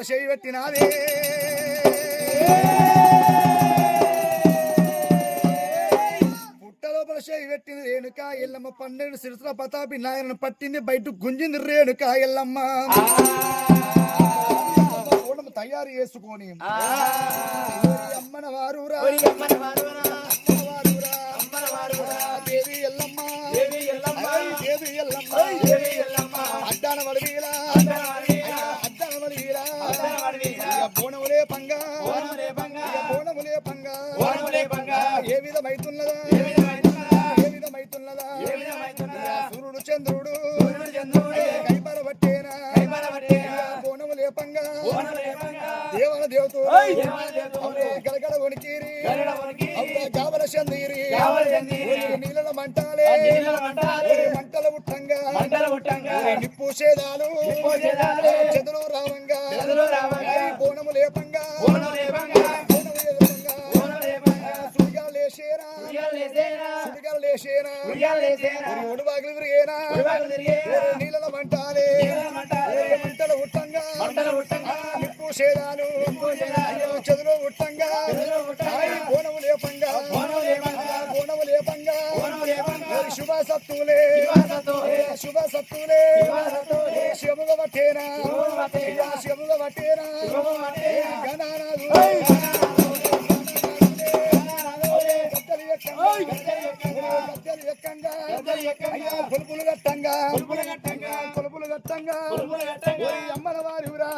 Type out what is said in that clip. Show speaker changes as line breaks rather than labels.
లోపల చేయి పెట్టినాదే పుట్ట లోపల చేయి పెట్టింది రేణుక ఎల్లమ్మ 12 సిరుసుల పతాపి నాయనను పట్టింది బయట గుంజింది రేణుక ఎల్లమ్మ తయారు చేసుకొని అమ్మన వారురా దేవి ఎల్లమ్మ అడ్డాన వడివీరా బోనములే పంగా ఏ విధమైతున్నదా సూర్యుడు చంద్రుడు కైపర పట్టేనా బోనములే పంగా దేవన దేవతో గలగల వణికిరి గావల చందీరి నీళ్ళ మంటాలే మంటల ఉట్టంగా నిప్పు సేదాలు చెదులు రావంగా బోనము లేపంగా నీళ్ళ మంటాలే మంటల ఉట్టంగా నిప్పు సేదాలు చెదులు ఉట్టంగా బోనము లేపంగా శుభ సత్తులే శివముగ పట్టేనా గణానాదు కొలుపులు గట్టంగా అమ్మల వారిరా